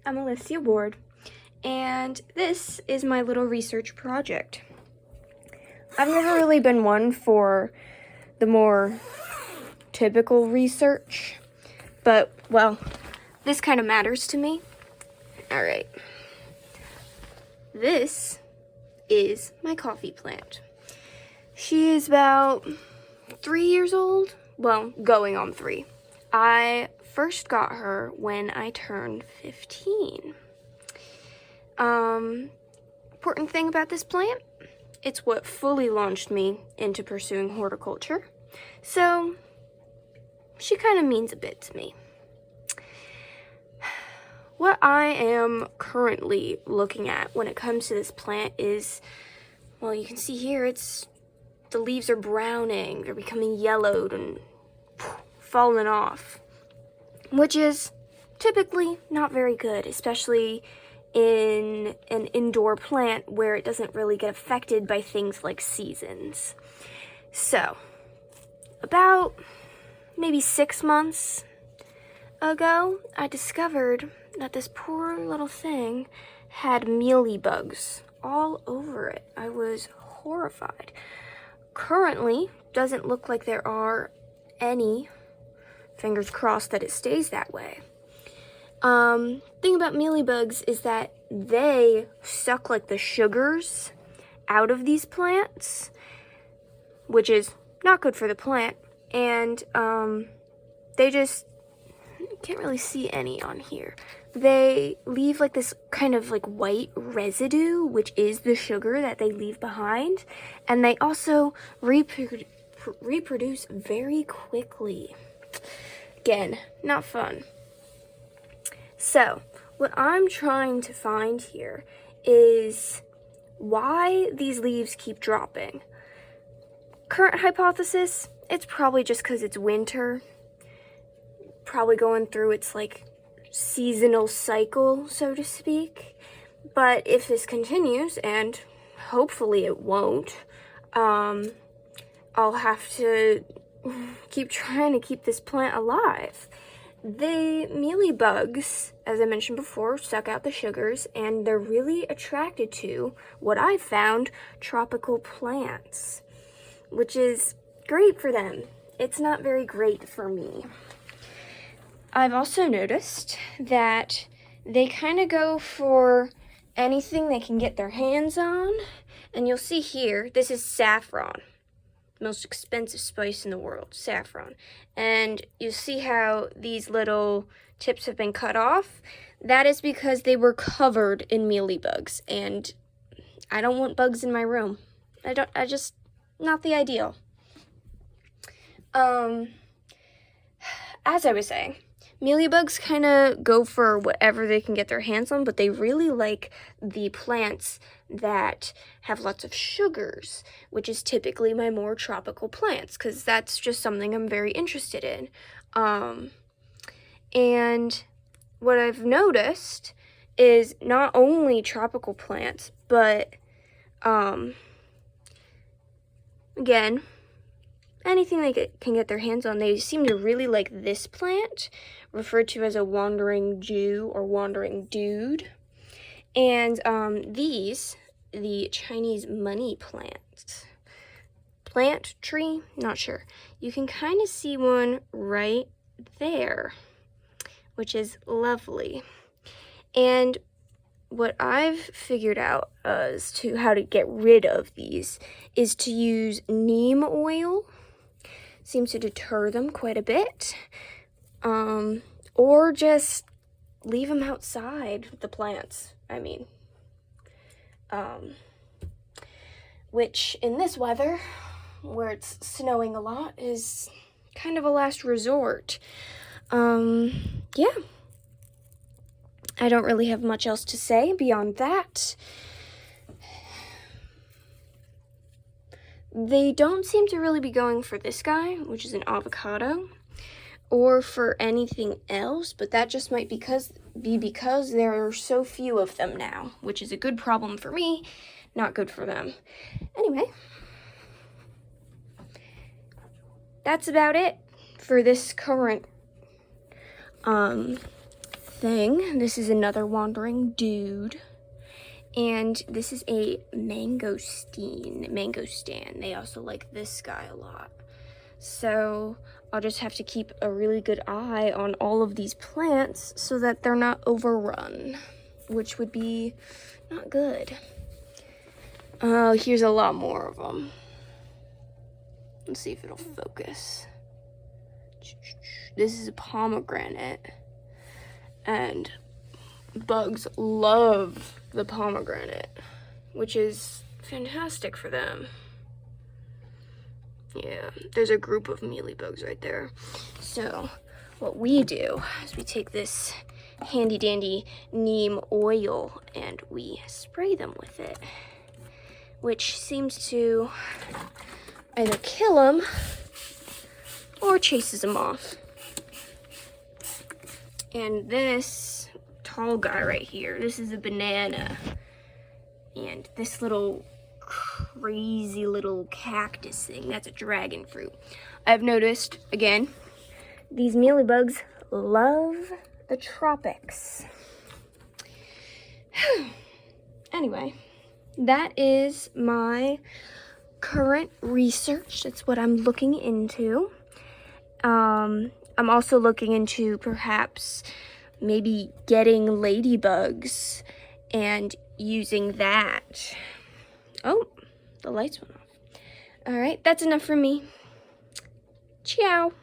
I'm Alicia Ward, and this is my little research project. I've never really been one for the more typical research, but, well, this kind of matters to me. All right. This is my coffee plant. She is about 3 years old. Well, going on 3. I first got her when I turned 15. Important thing about this plant, it's what fully launched me into pursuing horticulture. So, she kind of means a bit to me. What I am currently looking at when it comes to this plant is, well, you can see here, the leaves are browning, they're becoming yellowed and falling off, which is typically not very good, especially in an indoor plant where it doesn't really get affected by things like seasons. So, about maybe 6 months ago, I discovered that this poor little thing had mealybugs all over it. I was horrified. Currently, doesn't look like there are any. Fingers crossed that it stays that way. Thing about mealybugs is that they suck like the sugars out of these plants, which is not good for the plant, and they just, can't really see any on here. They leave like this kind of like white residue, which is the sugar that they leave behind, and they also reproduce very quickly. Again, not fun. So, what I'm trying to find here is why these leaves keep dropping. Current hypothesis, it's probably just because it's winter. Probably going through its like seasonal cycle, so to speak. But if this continues, and hopefully it won't, I'll have to keep trying to keep this plant alive. The mealybugs, as I mentioned before, suck out the sugars, and they're really attracted to what I've found, tropical plants, which is great for them. It's not very great for me. I've also noticed that they kind of go for anything they can get their hands on, and you'll see here, this is saffron. Most expensive spice in the world, saffron. And you see how these little tips have been cut off? That is because they were covered in mealybugs, and I don't want bugs in my room. Not the ideal. As I was saying, mealybugs kind of go for whatever they can get their hands on, but they really like the plants that have lots of sugars, which is typically my more tropical plants, because that's just something I'm very interested in. And what I've noticed is not only tropical plants, but again, anything they can get their hands on. They seem to really like this plant, referred to as a wandering Jew or wandering dude. And these, the Chinese money plant tree, not sure. You can kind of see one right there, which is lovely. And what I've figured out as to how to get rid of these is to use neem oil. Seems to deter them quite a bit. Or just leave them outside, the plants, I mean. Which in this weather, where it's snowing a lot, is kind of a last resort. Yeah. I don't really have much else to say beyond that. They don't seem to really be going for this guy, which is an avocado, or for anything else, but that just might be because there are so few of them now, which is a good problem for me, not good for them. Anyway, that's about it for this current thing. This is another wandering dude. And this is a mangosteen. They also like this guy a lot. So I'll just have to keep a really good eye on all of these plants so that they're not overrun, which would be not good. Oh, here's a lot more of them. Let's see if it'll focus. This is a pomegranate, and bugs love the pomegranate, which is fantastic for them. Yeah, there's a group of mealybugs right there. So what we do is we take this handy dandy neem oil and we spray them with it, which seems to either kill them or chases them off. And this tall guy right here, this is a banana. And this little crazy little cactus thing, that's a dragon fruit. I've noticed, again, these mealybugs love the tropics. Anyway, that is my current research. That's what I'm looking into. I'm also looking into perhaps maybe getting ladybugs and using that. Oh, the lights went off. All right, that's enough for me. Ciao.